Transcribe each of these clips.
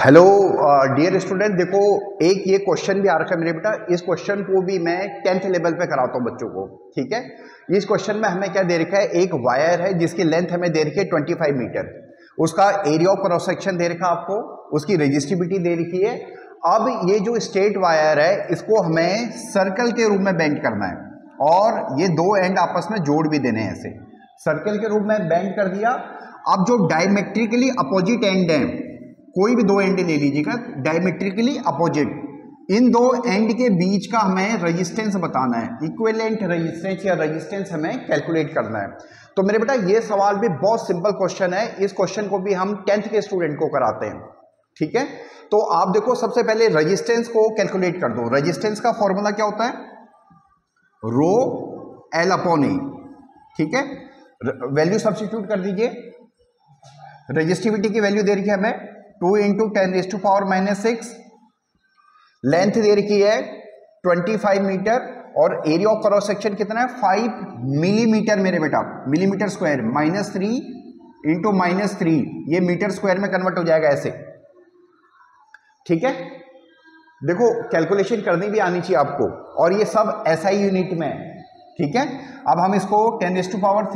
Hello dear student, देखो एक ये क्वेश्चन भी आ रखा है मेरे बेटा। इस क्वेश्चन को भी मैं 10th लेवल पे कराता हूँ बच्चों को, ठीक है। इस क्वेश्चन में हमें क्या दे रखा है, एक वायर है जिसकी लेंथ हमें दे रखी है 25 मीटर, उसका एरिया ऑफ क्रॉस सेक्शन दे रखा है आपको, उसकी रेजिस्टिविटी दे रखी है। अब ये जो स्ट्रेट वायर है इसको हमें सर्कल के रूप में बेंड करना है और ये दो एंड आपस में जोड़ भी देने हैं। ऐसे सर्कल के रूप में बेंड कर दिया। अब जो डायमेट्रिकली अपोजिट एंड है, कोई भी दो एंड ले लीजिएगा डायमेट्रिकली अपोजिट, इन दो एंड के बीच का हमें रेजिस्टेंस बताना है, इक्विवेलेंट रेजिस्टेंस या रेजिस्टेंस हमें कैलकुलेट करना है। तो मेरे बेटा ये सवाल भी बहुत सिंपल क्वेश्चन है, इस क्वेश्चन को भी हम 10th के स्टूडेंट को कराते हैं, ठीक है। तो आप देखो सबसे पहले रेजिस्टेंस को कैलकुलेट कर दो। रेजिस्टेंस का फॉर्मूला क्या होता है, रो एल अपॉन ए, ठीक है। वैल्यू सब्स्टिट्यूट कर दीजिए। रेजिस्टिविटी की वैल्यू दे रखी है हमें 2 × 10⁻⁻⁶, लेंथ दे रखी है 25 मीटर और एरिया ऑफ क्रॉस सेक्शन कितना है 5 मिलीमीटर मेरे बेटा, मिलीमीटर स्क्वायर, -3 × -3, ये मीटर स्क्वायर में कन्वर्ट हो जाएगा ऐसे, ठीक है। देखो कैलकुलेशन करनी भी आनी चाहिए आपको और ये सब SI यूनिट में है, ठीक है। अब हम इसको 10⁻³ ×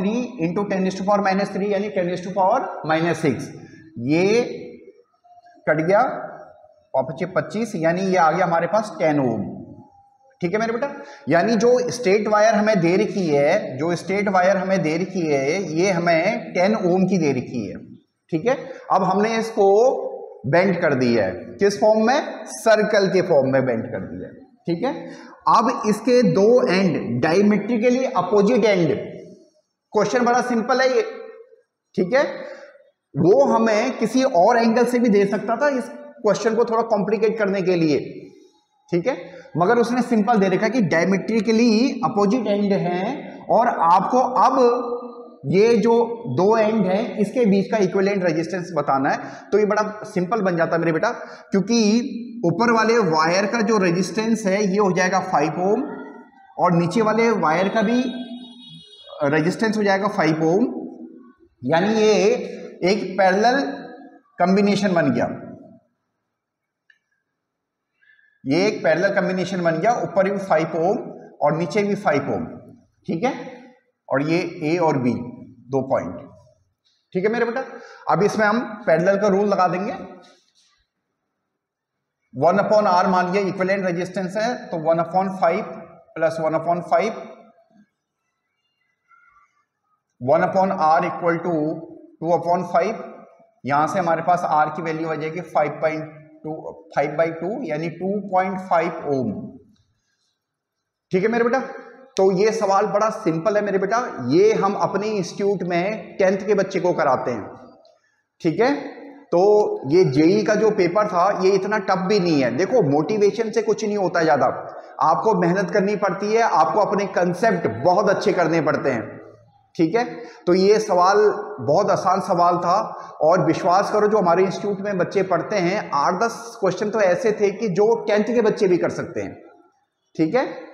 10⁻³ यानी 10⁻⁻⁶, ये कट गया और 25 यानी ये आ गया हमारे पास 10 ओम, ठीक है मेरे बेटा। यानी जो स्ट्रेट वायर हमें दे रखी है, जो स्ट्रेट वायर हमें दे रखी है ये हमें 10 ओम की दे रखी है, ठीक है। अब हमने इसको बेंड कर दिया है, किस फॉर्म में, सर्कल के फॉर्म में बेंड कर दिया है, ठीक है। अब इसके दो and diametrically opposite and, question बड़ा सिंपल है ये, ठीक है। वो हमें किसी और एंगल से भी दे सकता था इस क्वेश्चन को थोड़ा कॉम्प्लिकेट करने के लिए, ठीक है, मगर उसने सिंपल दे रखा कि डायमेट्रिकली अपोजिट एंड है और आपको अब ये जो दो एंड है इसके बीच का इक्विवेलेंट रेजिस्टेंस बताना है। तो ये बड़ा सिंपल बन जाता है मेरे बेटा, क्योंकि ऊपर वाले वायर का जो रेजिस्टेंस है ये हो जाएगा 5 ओम और नीचे वाले वायर का भी रेजिस्टेंस हो जाएगा 5 ओम, यानी ये एक पैरेलल कॉम्बिनेशन बन गया, ये एक पैरेलल कॉम्बिनेशन बन गया, ऊपर भी 5 ओम और नीचे भी 5 ओम, ठीक है। और ये A और B दो पॉइंट, ठीक है मेरे बेटा। अब इसमें हम पैरेलल का रूल लगा देंगे। 1/R मान लिया इक्विवेलेंट रेजिस्टेंस है, तो 1/5 + 1/5, 1/R = 2/5, यहां से हमारे पास R की वैल्यू आ जाएगी 5/2 यानी 2.5 ओम, ठीक है मेरे बेटा। तो ये सवाल बड़ा सिंपल है मेरे बेटा, ये हम अपने इंस्टीट्यूट में 10th के बच्चे को कराते हैं, ठीक है। तो ये जेईई का जो पेपर था ये इतना टफ भी नहीं है। देखो मोटिवेशन से कुछ नहीं होता ज्यादा, आपको मेहनत करनी पड़ती है, आपको अपने कंसेप्ट बहुत अच्छे करने पड़ते हैं, ठीक है। तो ये सवाल बहुत आसान सवाल था और विश्वास करो जो हमारे इंस्टीट्यूट में बच्चे पढ़ते हैं 8-10 क्वेश्चन तो ऐसे थे कि जो 10th के बच्चे भी कर सकते हैं, ठीक है।